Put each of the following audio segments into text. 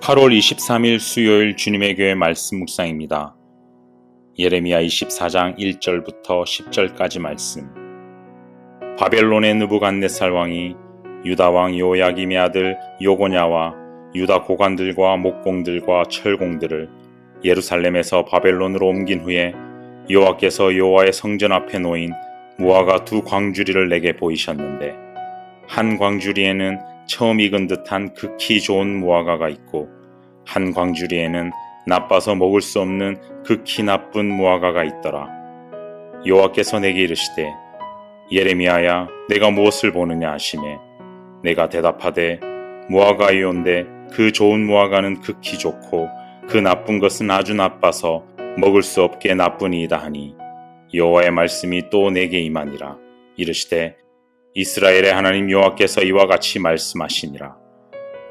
8월 23일 수요일 주님의 교회 말씀 묵상입니다. 예레미야 24장 1절부터 10절까지 말씀. 바벨론의 느부갓네살 왕이 유다 왕 요야김의 아들 요고냐와 유다 고관들과 목공들과 철공들을 예루살렘에서 바벨론으로 옮긴 후에 여호와께서 여호와의 성전 앞에 놓인 무화과 두 광주리를 내게 보이셨는데, 한 광주리에는 처음 익은 듯한 극히 좋은 무화과가 있고, 한 광주리에는 나빠서 먹을 수 없는 극히 나쁜 무화과가 있더라. 여호와께서 내게 이르시되, 예레미야야, 내가 무엇을 보느냐 하시매, 내가 대답하되, 무화과이온데 그 좋은 무화과는 극히 좋고 그 나쁜 것은 아주 나빠서 먹을 수 없게 나쁘니이다 하니, 여호와의 말씀이 또 내게 임하니라. 이르시되, 이스라엘의 하나님 여호와께서 이와 같이 말씀하시니라.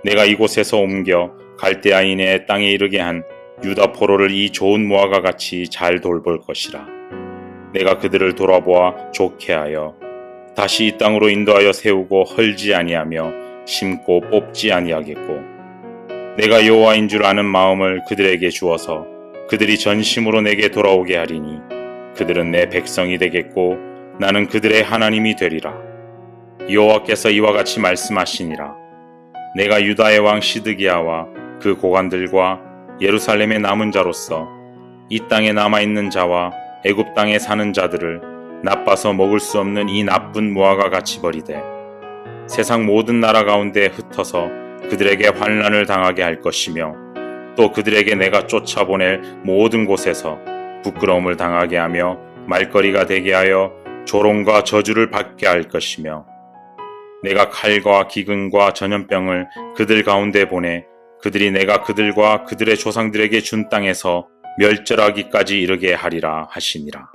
내가 이곳에서 옮겨 갈대아인의 땅에 이르게 한 유다 포로를 이 좋은 무화과 같이 잘 돌볼 것이라. 내가 그들을 돌아보아 좋게 하여 다시 이 땅으로 인도하여 세우고 헐지 아니하며 심고 뽑지 아니하겠고, 내가 여호와인 줄 아는 마음을 그들에게 주어서 그들이 전심으로 내게 돌아오게 하리니, 그들은 내 백성이 되겠고 나는 그들의 하나님이 되리라. 여호와께서 이와 같이 말씀하시니라. 내가 유다의 왕 시드기야와 그 고관들과 예루살렘의 남은 자로서 이 땅에 남아있는 자와 애굽 땅에 사는 자들을 나빠서 먹을 수 없는 이 나쁜 무화과 같이 버리되, 세상 모든 나라 가운데 흩어서 그들에게 환난을 당하게 할 것이며, 또 그들에게 내가 쫓아보낼 모든 곳에서 부끄러움을 당하게 하며 말거리가 되게 하여 조롱과 저주를 받게 할 것이며, 내가 칼과 기근과 전염병을 그들 가운데 보내 그들이 내가 그들과 그들의 조상들에게 준 땅에서 멸절하기까지 이르게 하리라 하시니라.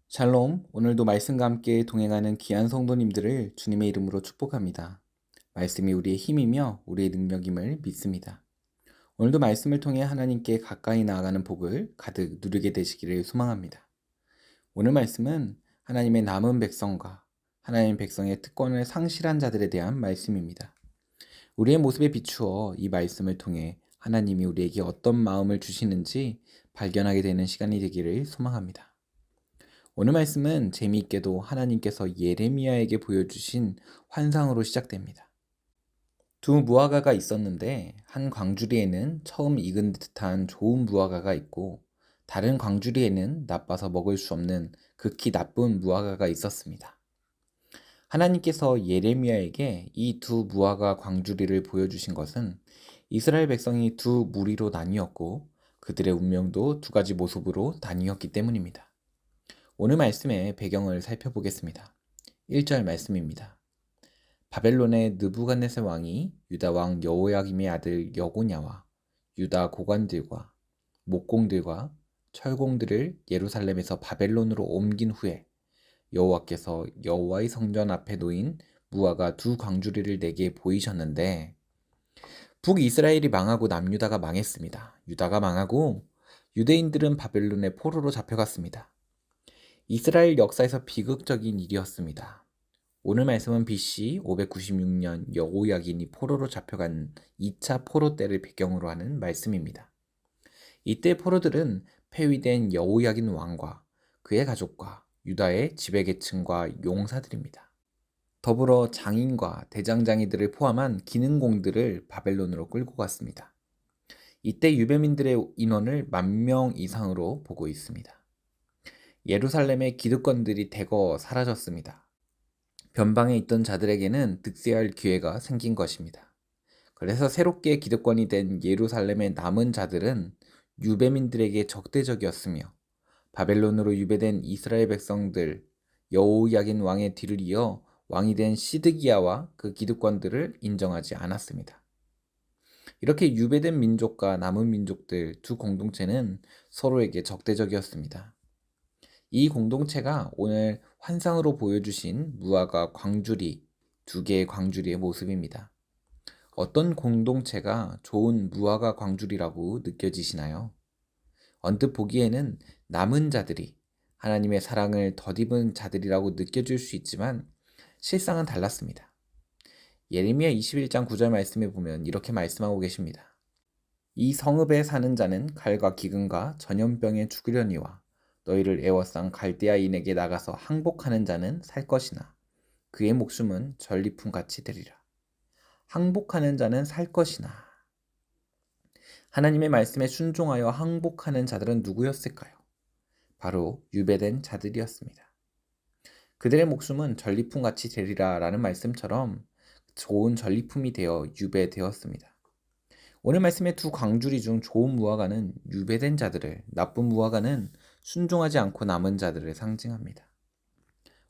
샬롬, 오늘도 말씀과 함께 동행하는 귀한 성도님들을 주님의 이름으로 축복합니다. 말씀이 우리의 힘이며 우리의 능력임을 믿습니다. 오늘도 말씀을 통해 하나님께 가까이 나아가는 복을 가득 누리게 되시기를 소망합니다. 오늘 말씀은 하나님의 남은 백성과 하나님 백성의 특권을 상실한 자들에 대한 말씀입니다. 우리의 모습에 비추어 이 말씀을 통해 하나님이 우리에게 어떤 마음을 주시는지 발견하게 되는 시간이 되기를 소망합니다. 오늘 말씀은 재미있게도 하나님께서 예레미야에게 보여주신 환상으로 시작됩니다. 두 무화과가 있었는데, 한 광주리에는 처음 익은 듯한 좋은 무화과가 있고, 다른 광주리에는 나빠서 먹을 수 없는 극히 나쁜 무화과가 있었습니다. 하나님께서 예레미야에게 이 두 무화과 광주리를 보여주신 것은 이스라엘 백성이 두 무리로 나뉘었고, 그들의 운명도 두 가지 모습으로 나뉘었기 때문입니다. 오늘 말씀의 배경을 살펴보겠습니다. 1절 말씀입니다. 바벨론의 느부갓네살 왕이 유다 왕 여호야김의 아들 여고냐와 유다 고관들과 목공들과 철공들을 예루살렘에서 바벨론으로 옮긴 후에 여호와께서 여호와의 성전 앞에 놓인 무화과 두 광주리를 내게 보이셨는데, 북이스라엘이 망하고 남유다가 망했습니다. 유다가 망하고 유대인들은 바벨론의 포로로 잡혀갔습니다. 이스라엘 역사에서 비극적인 일이었습니다. 오늘 말씀은 BC 596년 여호야긴이 포로로 잡혀간 2차 포로 때를 배경으로 하는 말씀입니다. 이때 포로들은 폐위된 여호야긴 왕과 그의 가족과 유다의 지배계층과 용사들입니다. 더불어 장인과 대장장이들을 포함한 기능공들을 바벨론으로 끌고 갔습니다. 이때 유배민들의 인원을 10,000명 이상으로 보고 있습니다. 예루살렘의 기득권들이 대거 사라졌습니다. 변방에 있던 자들에게는 득세할 기회가 생긴 것입니다. 그래서 새롭게 기득권이 된 예루살렘의 남은 자들은 유배민들에게 적대적이었으며, 바벨론으로 유배된 이스라엘 백성들 여호야긴 왕의 뒤를 이어 왕이 된 시드기야와 그 기득권들을 인정하지 않았습니다. 이렇게 유배된 민족과 남은 민족들 두 공동체는 서로에게 적대적이었습니다. 이 공동체가 오늘 환상으로 보여주신 무화과 광주리, 두 개의 광주리의 모습입니다. 어떤 공동체가 좋은 무화과 광주리라고 느껴지시나요? 언뜻 보기에는 남은 자들이 하나님의 사랑을 덧입은 자들이라고 느껴질 수 있지만 실상은 달랐습니다. 예레미야 21장 9절 말씀에 보면 이렇게 말씀하고 계십니다. 이 성읍에 사는 자는 칼과 기근과 전염병에 죽으려니와 너희를 애워싼 갈대아인에게 나가서 항복하는 자는 살 것이나 그의 목숨은 전리품같이 되리라. 항복하는 자는 살 것이나. 하나님의 말씀에 순종하여 항복하는 자들은 누구였을까요? 바로 유배된 자들이었습니다. 그들의 목숨은 전리품같이 되리라 라는 말씀처럼 좋은 전리품이 되어 유배되었습니다. 오늘 말씀의 두 광주리 중 좋은 무화과는 유배된 자들을, 나쁜 무화과는 순종하지 않고 남은 자들을 상징합니다.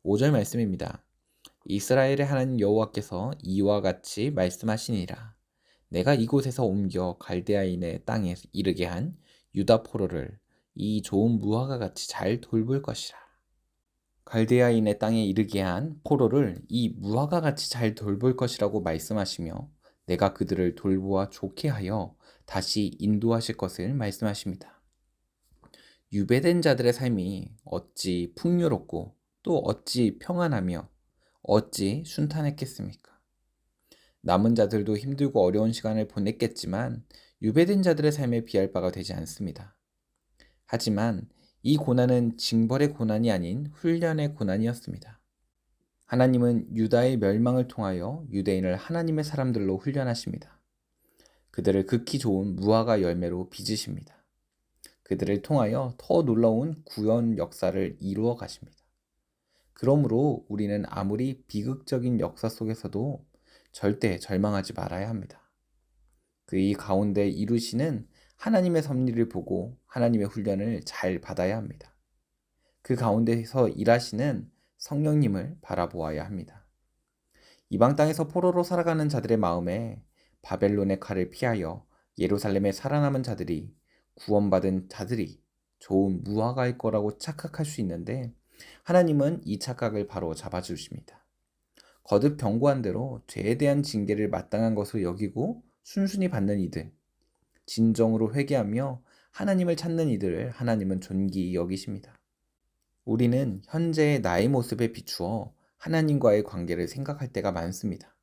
5절 말씀입니다. 이스라엘의 하나님 여호와께서 이와 같이 말씀하시니라. 내가 이곳에서 옮겨 갈대아인의 땅에 이르게 한 유다 포로를 이 좋은 무화과 같이 잘 돌볼 것이라. 갈대아인의 땅에 이르게 한 포로를 이 무화과 같이 잘 돌볼 것이라고 말씀하시며 내가 그들을 돌보아 좋게 하여 다시 인도하실 것을 말씀하십니다. 유배된 자들의 삶이 어찌 풍요롭고 또 어찌 평안하며 어찌 순탄했겠습니까? 남은 자들도 힘들고 어려운 시간을 보냈겠지만 유배된 자들의 삶에 비할 바가 되지 않습니다. 하지만 이 고난은 징벌의 고난이 아닌 훈련의 고난이었습니다. 하나님은 유다의 멸망을 통하여 유대인을 하나님의 사람들로 훈련하십니다. 그들을 극히 좋은 무화과 열매로 빚으십니다. 그들을 통하여 더 놀라운 구원 역사를 이루어 가십니다. 그러므로 우리는 아무리 비극적인 역사 속에서도 절대 절망하지 말아야 합니다. 그 이 가운데 이루시는 하나님의 섭리를 보고 하나님의 훈련을 잘 받아야 합니다. 그 가운데서 일하시는 성령님을 바라보아야 합니다. 이방 땅에서 포로로 살아가는 자들의 마음에 바벨론의 칼을 피하여 예루살렘에 살아남은 자들이 구원받은 자들이 좋은 무화과일 거라고 착각할 수 있는데 하나님은 이 착각을 바로 잡아주십니다. 거듭 경고한 대로 죄에 대한 징계를 마땅한 것으로 여기고 순순히 받는 이들, 진정으로 회개하며 하나님을 찾는 이들을 하나님은 존귀히 여기십니다. 우리는 현재의 나의 모습에 비추어 하나님과의 관계를 생각할 때가 많습니다.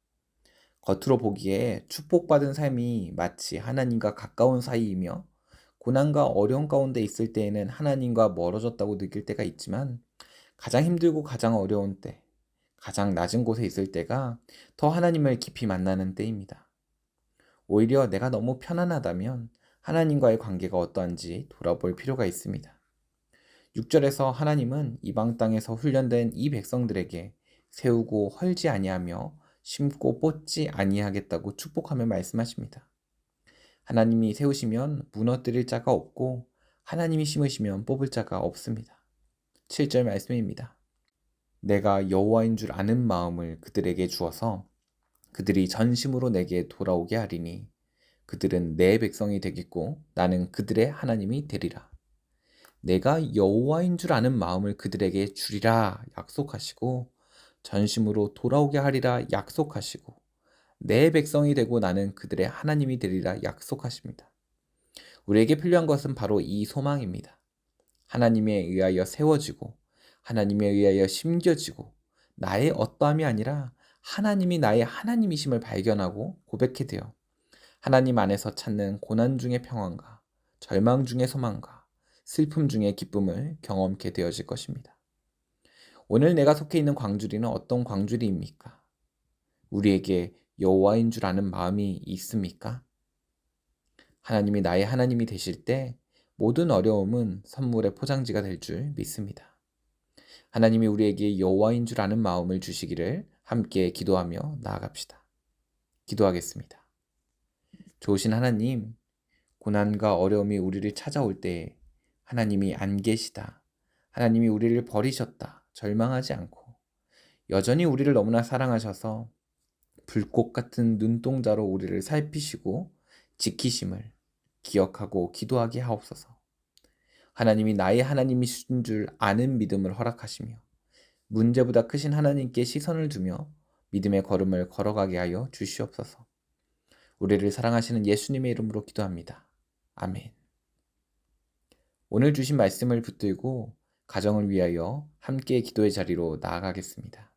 겉으로 보기에 축복받은 삶이 마치 하나님과 가까운 사이이며 고난과 어려움 가운데 있을 때에는 하나님과 멀어졌다고 느낄 때가 있지만 가장 힘들고 가장 어려운 때, 가장 낮은 곳에 있을 때가 더 하나님을 깊이 만나는 때입니다. 오히려 내가 너무 편안하다면 하나님과의 관계가 어떠한지 돌아볼 필요가 있습니다. 6절에서 하나님은 이방 땅에서 훈련된 이 백성들에게 세우고 헐지 아니하며 심고 뽑지 아니하겠다고 축복하며 말씀하십니다. 하나님이 세우시면 무너뜨릴 자가 없고 하나님이 심으시면 뽑을 자가 없습니다. 7절 말씀입니다. 내가 여호와인 줄 아는 마음을 그들에게 주어서 그들이 전심으로 내게 돌아오게 하리니 그들은 내 백성이 되겠고 나는 그들의 하나님이 되리라. 내가 여호와인 줄 아는 마음을 그들에게 주리라 약속하시고 전심으로 돌아오게 하리라 약속하시고 내 백성이 되고 나는 그들의 하나님이 되리라 약속하십니다. 우리에게 필요한 것은 바로 이 소망입니다. 하나님에 의하여 세워지고 하나님에 의하여 심겨지고 나의 어떠함이 아니라 하나님이 나의 하나님이심을 발견하고 고백해 되어 하나님 안에서 찾는 고난 중의 평안과 절망 중의 소망과 슬픔 중의 기쁨을 경험케 되어질 것입니다. 오늘 내가 속해 있는 광주리는 어떤 광주리입니까? 우리에게 여호와인 줄 아는 마음이 있습니까? 하나님이 나의 하나님이 되실 때 모든 어려움은 선물의 포장지가 될 줄 믿습니다. 하나님이 우리에게 여호와인 줄 아는 마음을 주시기를 함께 기도하며 나아갑시다. 기도하겠습니다. 좋으신 하나님, 고난과 어려움이 우리를 찾아올 때 하나님이 안 계시다. 하나님이 우리를 버리셨다. 절망하지 않고 여전히 우리를 너무나 사랑하셔서 불꽃 같은 눈동자로 우리를 살피시고 지키심을 기억하고 기도하게 하옵소서. 하나님이 나의 하나님이신 줄 아는 믿음을 허락하시며 문제보다 크신 하나님께 시선을 두며 믿음의 걸음을 걸어가게 하여 주시옵소서. 우리를 사랑하시는 예수님의 이름으로 기도합니다. 아멘. 오늘 주신 말씀을 붙들고 가정을 위하여 함께 기도의 자리로 나아가겠습니다.